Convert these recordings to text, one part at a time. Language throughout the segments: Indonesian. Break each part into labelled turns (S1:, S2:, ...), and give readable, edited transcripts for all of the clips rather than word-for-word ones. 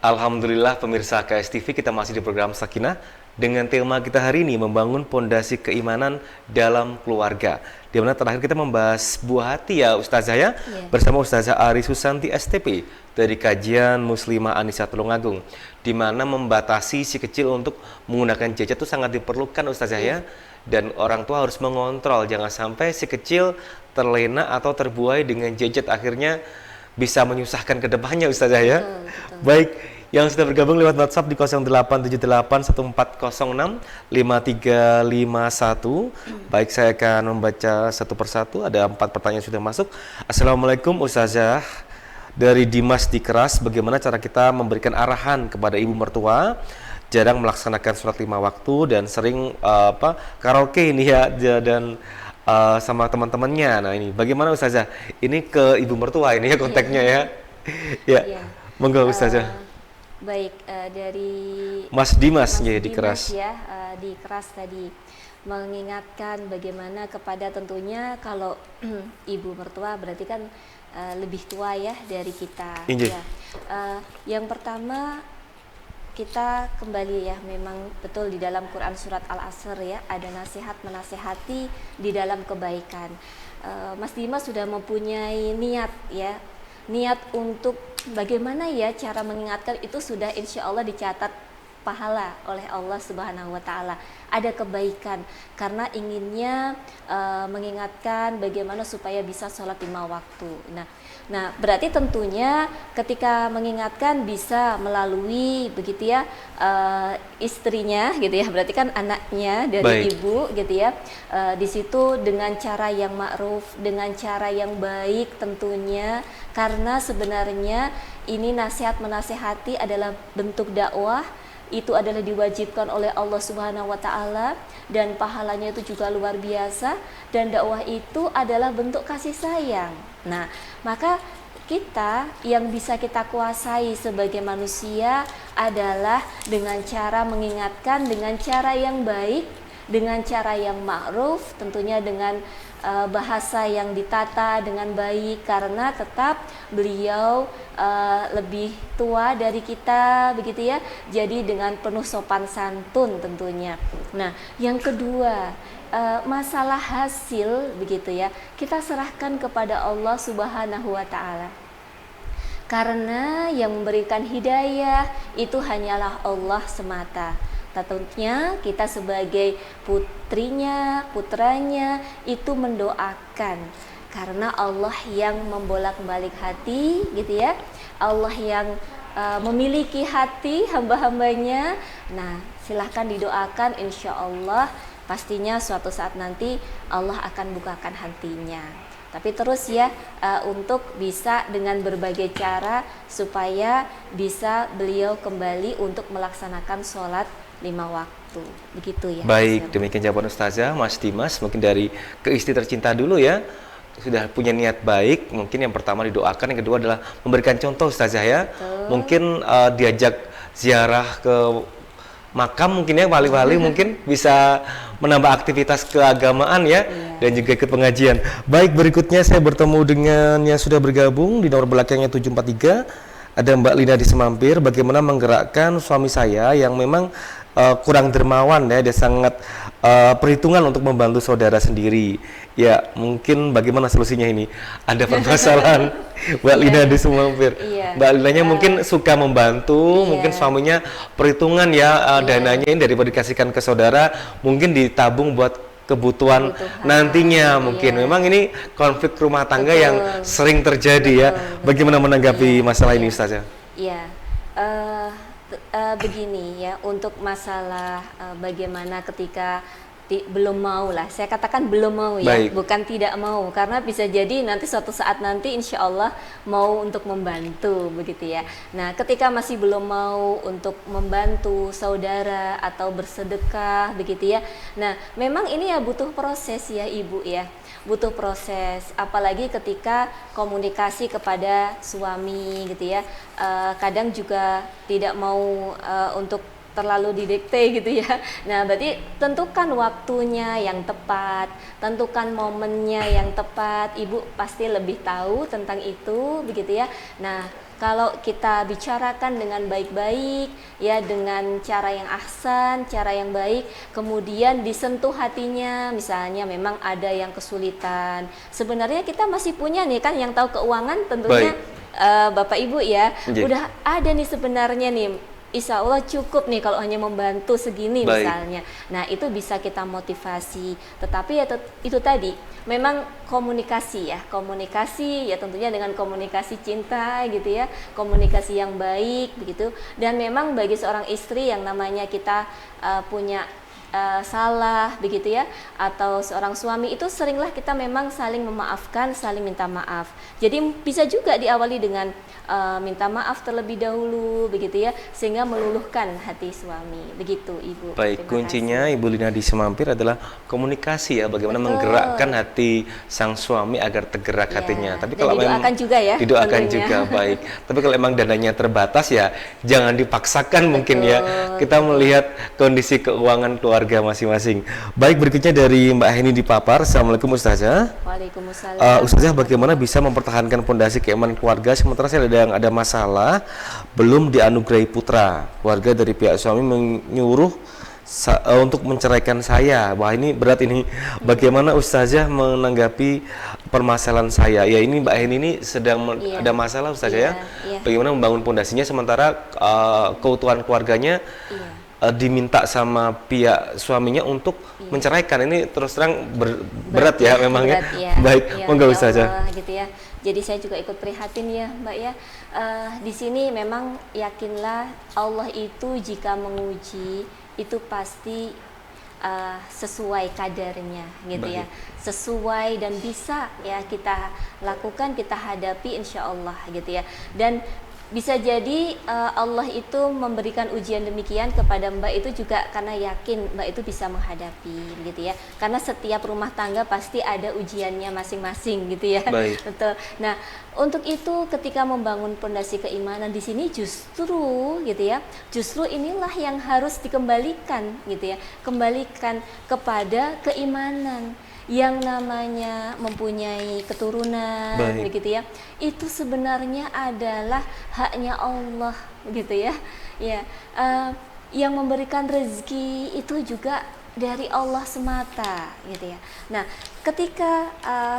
S1: Alhamdulillah pemirsa KSTV, kita masih di program Sakinah dengan tema kita hari ini membangun pondasi keimanan dalam keluarga. Di mana terakhir kita membahas buah hati ya Ustazah ya, bersama Ustazah Ari Susanti STP dari kajian Muslimah Anisa Tulungagung, di mana membatasi si kecil untuk menggunakan gadget itu sangat diperlukan Ustazah ya, dan orang tua harus mengontrol jangan sampai si kecil terlena atau terbuai dengan gadget, akhirnya bisa menyusahkan ke depannya Ustazah ya.
S2: Betul.
S1: Baik, yang sudah bergabung lewat WhatsApp di 087814065351. Baik, saya akan membaca satu persatu. Ada 4 pertanyaan sudah masuk. Assalamualaikum Ustazah. Dari Dimas di Keras, bagaimana cara kita memberikan arahan kepada ibu mertua jarang melaksanakan sholat 5 waktu dan sering karaoke ini ya, dan sama teman-temannya. Nah ini bagaimana Ustazah? Ini ke ibu mertua ini ya konteksnya ya. Ya, monggo Ustazah.
S2: Baik, dari
S1: Mas Dimas ya di Keras.
S2: Ya, di Keras tadi mengingatkan bagaimana kepada tentunya kalau ibu mertua berarti kan lebih tua ya dari kita. Ya. Yang pertama kita kembali ya, memang betul di dalam Quran surat Al-Asr ya, ada nasihat menasehati di dalam kebaikan. Mas Dimas sudah mempunyai niat ya, niat untuk bagaimana ya cara mengingatkan, itu sudah insya Allah dicatat pahala oleh Allah Subhanahu wa Ta'ala. Ada kebaikan karena inginnya mengingatkan bagaimana supaya bisa sholat 5 waktu. Nah, berarti tentunya ketika mengingatkan bisa melalui begitu ya istrinya gitu ya, berarti kan anaknya dari ibu gitu ya. Di situ dengan cara yang ma'ruf, dengan cara yang baik tentunya, karena sebenarnya ini nasihat menasehati adalah bentuk dakwah. Itu adalah diwajibkan oleh Allah Subhanahu wa Ta'ala, dan pahalanya itu juga luar biasa, dan dakwah itu adalah bentuk kasih sayang. Nah, maka kita yang bisa kita kuasai sebagai manusia adalah dengan cara mengingatkan dengan cara yang baik, dengan cara yang ma'ruf, tentunya dengan bahasa yang ditata dengan baik, karena tetap beliau lebih tua dari kita begitu ya, jadi dengan penuh sopan santun tentunya. Nah, yang kedua, masalah hasil begitu ya, kita serahkan kepada Allah Subhanahu wa Ta'ala, karena yang memberikan hidayah itu hanyalah Allah semata. Tentunya kita sebagai putrinya, putranya itu mendoakan, karena Allah yang membolak-balik hati gitu ya, Allah yang memiliki hati hamba-hambanya. Nah, silahkan didoakan, insya Allah pastinya suatu saat nanti Allah akan bukakan hatinya. Tapi terus ya, untuk bisa dengan berbagai cara supaya bisa beliau kembali untuk melaksanakan sholat 5 waktu, begitu ya.
S1: Baik, demikian jawaban Ustazah. Mas Dimas, mungkin dari ke istri tercinta dulu ya, sudah punya niat baik, mungkin yang pertama didoakan, yang kedua adalah memberikan contoh Ustazah ya. Mungkin diajak ziarah ke makam mungkin ya, wali-wali mungkin bisa menambah aktivitas keagamaan ya, dan juga ikut pengajian. Baik, berikutnya saya bertemu dengan yang sudah bergabung di nomor belakangnya 743. Ada Mbak Lina di Semampir. Bagaimana menggerakkan suami saya yang memang kurang dermawan ya, dia sangat perhitungan untuk membantu saudara sendiri. Ya, mungkin bagaimana solusinya ini? Ada permasalahan Mbak Lina di Semampir. Mbak Linanya mungkin suka membantu, mungkin suaminya perhitungan ya, dananya ini daripada dikasihkan ke saudara, mungkin ditabung buat kebutuhan nantinya mungkin. Memang ini konflik rumah tangga yang sering terjadi ya. Bagaimana menanggapi masalah ini Ustazah?
S2: Iya, begini ya, untuk masalah bagaimana ketika belum mau lah, saya katakan belum mau ya, bukan tidak mau, karena bisa jadi nanti suatu saat nanti insya Allah mau untuk membantu begitu ya. Nah, ketika masih belum mau untuk membantu saudara atau bersedekah begitu ya, nah memang ini ya butuh proses ya Ibu ya, butuh proses, apalagi ketika komunikasi kepada suami gitu ya, kadang juga tidak mau untuk terlalu didikte gitu ya. Nah, berarti tentukan waktunya yang tepat, tentukan momennya yang tepat. Ibu pasti lebih tahu tentang itu begitu ya. Nah, kalau kita bicarakan dengan baik-baik, ya dengan cara yang ahsan, cara yang baik, kemudian disentuh hatinya, misalnya memang ada yang kesulitan. Sebenarnya kita masih punya nih kan yang tahu keuangan tentunya Bapak Ibu ya, udah ada nih sebenarnya nih. Insya Allah cukup nih kalau hanya membantu segini misalnya. Nah itu bisa kita motivasi. Tetapi ya itu tadi memang komunikasi ya tentunya dengan komunikasi cinta gitu ya, komunikasi yang baik begitu. Dan memang bagi seorang istri yang namanya kita punya salah begitu ya, atau seorang suami itu seringlah kita memang saling memaafkan, saling minta maaf. Jadi bisa juga diawali dengan minta maaf terlebih dahulu begitu ya, sehingga meluluhkan hati suami. Begitu Ibu.
S1: Baik, kuncinya Ibu Lina di Semampir adalah komunikasi ya, bagaimana menggerakkan hati sang suami agar tergerak hatinya. Tapi kalau memang
S2: didoakan juga ya.
S1: Didoakan juga baik. Tapi kalau memang dananya terbatas ya jangan dipaksakan mungkin ya. Kita melihat kondisi keuangan keluarga masing-masing. Baik, berikutnya dari Mbak Heni di Papar. Assalamualaikum Ustazah.
S2: Waalaikumsalam.
S1: Ustazah, bagaimana bisa mempertahankan fondasi keimanan keluarga sementara saya ada masalah, belum dianugerahi putra. Keluarga dari pihak suami menyuruh untuk menceraikan saya. Wah, ini berat ini. Bagaimana Ustazah menanggapi permasalahan saya? Ya, ini Mbak Heni ini sedang ada masalah Ustazah ya. Bagaimana membangun fondasinya sementara keutuhan keluarganya diminta sama pihak suaminya untuk menceraikan. Ini terus terang berat ya memangnya. Baik, monggo Ustazah.
S2: Gitu ya. Jadi saya juga ikut prihatin ya Mbak ya. Di sini memang yakinlah Allah itu jika menguji itu pasti sesuai kadarnya gitu ya, sesuai dan bisa ya kita lakukan, kita hadapi insya Allah gitu ya. Dan bisa jadi Allah itu memberikan ujian demikian kepada Mbak itu juga karena yakin Mbak itu bisa menghadapi gitu ya. Karena setiap rumah tangga pasti ada ujiannya masing-masing gitu ya. Betul. Nah, untuk itu ketika membangun pondasi keimanan di sini justru gitu ya, justru inilah yang harus dikembalikan gitu ya. Kembalikan kepada keimanan. Yang namanya mempunyai keturunan begitu ya, itu sebenarnya adalah haknya Allah gitu ya. Ya, yang memberikan rezeki itu juga dari Allah semata gitu ya. Nah, ketika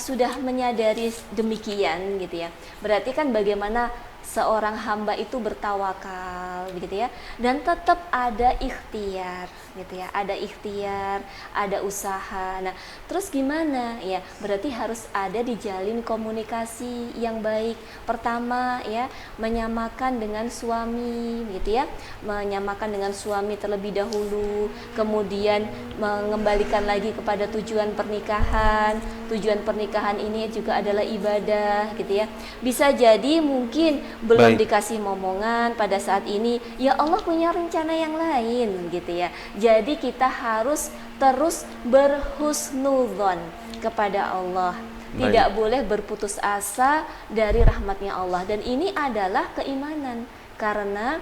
S2: sudah menyadari demikian gitu ya, berarti kan bagaimana seorang hamba itu bertawakal begitu ya, dan tetap ada ikhtiar gitu ya, ada ikhtiar, ada usaha. Nah, terus gimana ya? Berarti harus ada dijalin komunikasi yang baik. Pertama ya, menyamakan dengan suami gitu ya, menyamakan dengan suami terlebih dahulu, kemudian mengembalikan lagi kepada tujuan pernikahan. Tujuan pernikahan ini juga adalah ibadah gitu ya. Bisa jadi mungkin belum dikasih momongan pada saat ini, ya Allah punya rencana yang lain gitu ya. Jadi kita harus terus berhusnudzon kepada Allah. Tidak boleh berputus asa dari rahmatnya Allah. Dan ini adalah keimanan. Karena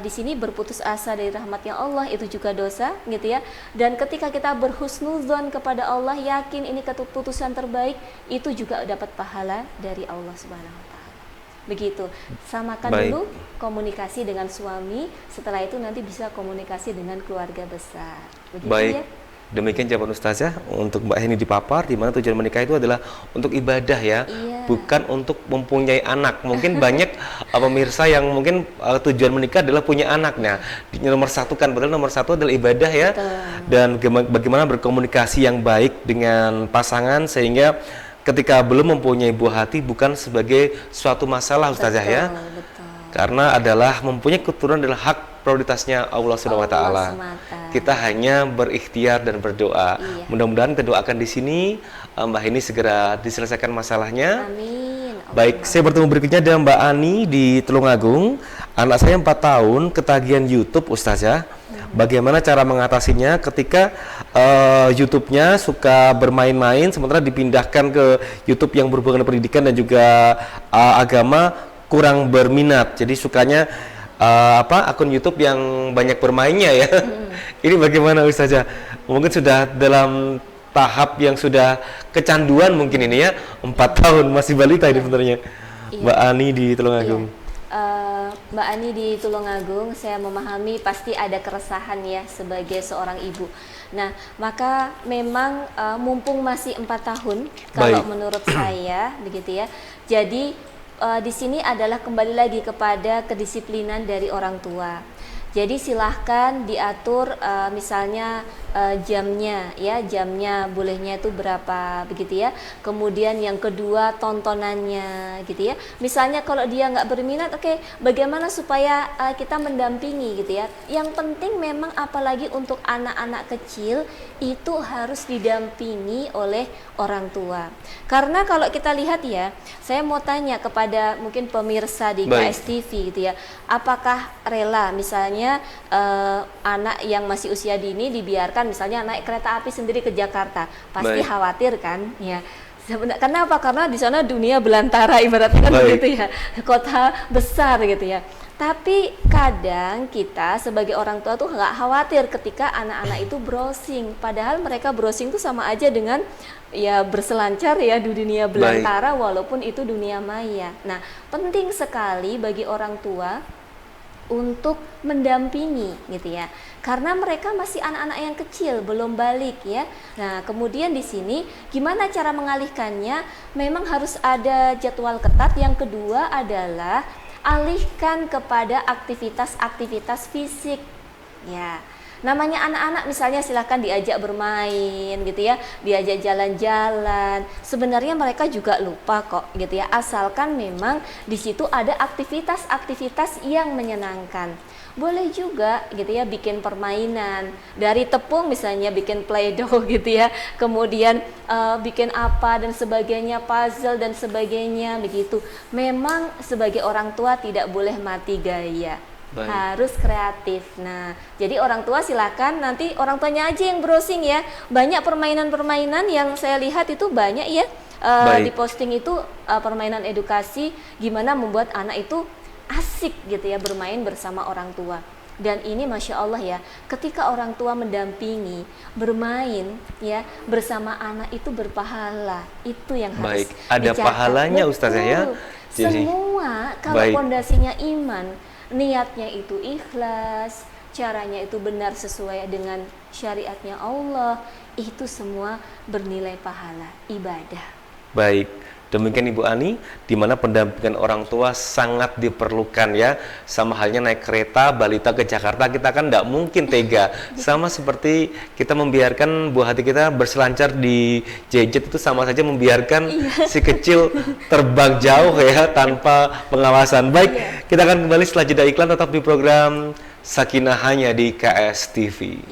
S2: di sini berputus asa dari rahmatnya Allah itu juga dosa gitu ya. Dan ketika kita berhusnudzon kepada Allah, yakin ini keputusan terbaik, itu juga dapat pahala dari Allah Subhanahu wa taala. Begitu. Samakan dulu komunikasi dengan suami, setelah itu nanti bisa komunikasi dengan keluarga besar. Begitu ya.
S1: Demikian jawaban Ustazah untuk Mbak Heni di Papar, di mana tujuan menikah itu adalah untuk ibadah ya, bukan untuk mempunyai anak. Mungkin banyak pemirsa yang mungkin tujuan menikah adalah punya anak. Nah, nomor satu kan, padahal nomor satu adalah ibadah ya. Dan bagaimana berkomunikasi yang baik dengan pasangan sehingga ketika belum mempunyai buah hati bukan sebagai suatu masalah Ustazah ya. Karena adalah mempunyai keturunan adalah hak prioritasnya Allah Subhanahu wa taala. Kita hanya berikhtiar dan berdoa. Mudah-mudahan kita doakan di sini Mbak Heni segera diselesaikan masalahnya.
S2: Amin.
S1: Baik, saya bertemu berikutnya dengan Mbak Ani di Tulungagung. Anak saya 4 tahun ketagihan YouTube Ustazah. Bagaimana cara mengatasinya ketika YouTube-nya suka bermain-main sementara dipindahkan ke YouTube yang berhubungan dengan pendidikan dan juga agama kurang berminat. Jadi sukanya akun YouTube yang banyak bermainnya ya. Ini bagaimana Ustazah? Mungkin sudah dalam tahap yang sudah kecanduan mungkin ini ya. 4 tahun masih balita ini sebenarnya.
S2: Iya.
S1: Mbak Ani di Tulungagung.
S2: Iya. Mbak Ani di Tulungagung, saya memahami pasti ada keresahan ya sebagai seorang ibu. Nah, maka memang mumpung masih 4 tahun, kalau menurut saya begitu ya. Jadi di sini adalah kembali lagi kepada kedisiplinan dari orang tua. Jadi silahkan diatur misalnya jamnya ya, jamnya bolehnya itu berapa begitu ya. Kemudian yang kedua tontonannya gitu ya. Misalnya kalau dia nggak berminat, oke, bagaimana supaya kita mendampingi gitu ya. Yang penting memang apalagi untuk anak-anak kecil itu harus didampingi oleh orang tua. Karena kalau kita lihat ya, saya mau tanya kepada mungkin pemirsa di KSTV gitu ya, apakah rela misalnya anak yang masih usia dini dibiarkan misalnya naik kereta api sendiri ke Jakarta, pasti khawatir kan ya. Kenapa? Karena di sana dunia belantara ibaratnya kan begitu ya, kota besar gitu ya. Tapi kadang kita sebagai orang tua tuh nggak khawatir ketika anak-anak itu browsing, padahal mereka browsing tuh sama aja dengan ya berselancar ya di dunia belantara walaupun itu dunia maya. Nah, penting sekali bagi orang tua untuk mendampingi gitu ya, karena mereka masih anak-anak yang kecil belum balik ya. Nah, kemudian di sini gimana cara mengalihkannya? Memang harus ada jadwal ketat. Yang kedua adalah alihkan kepada aktivitas-aktivitas fisik ya. Namanya anak-anak misalnya silahkan diajak bermain gitu ya, diajak jalan-jalan. Sebenarnya mereka juga lupa kok gitu ya, asalkan memang di situ ada aktivitas-aktivitas yang menyenangkan. Boleh juga gitu ya bikin permainan dari tepung misalnya, bikin play-doh gitu ya, kemudian bikin apa dan sebagainya, puzzle dan sebagainya begitu. Memang sebagai orang tua tidak boleh mati gaya. Harus kreatif. Nah, jadi orang tua silakan nanti orang tuanya aja yang browsing ya. Banyak permainan-permainan yang saya lihat itu banyak ya di posting itu permainan edukasi gimana membuat anak itu asik gitu ya bermain bersama orang tua. Dan ini Masya Allah ya, ketika orang tua mendampingi bermain ya bersama anak itu berpahala. Itu yang harus
S1: ada dicatat. Pahalanya Ustazah ya.
S2: Semua kalau pondasinya iman, niatnya itu ikhlas, caranya itu benar sesuai dengan syariatnya Allah, itu semua bernilai pahala ibadah.
S1: Baik, demikian Ibu Ani, di mana pendampingan orang tua sangat diperlukan ya. Sama halnya naik kereta balita ke Jakarta, kita kan tidak mungkin tega. Sama seperti kita membiarkan buah hati kita berselancar di gadget, itu sama saja membiarkan si kecil terbang jauh ya tanpa pengawasan. Baik, kita akan kembali setelah jeda iklan, tetap di program Sakinah hanya di KSTV.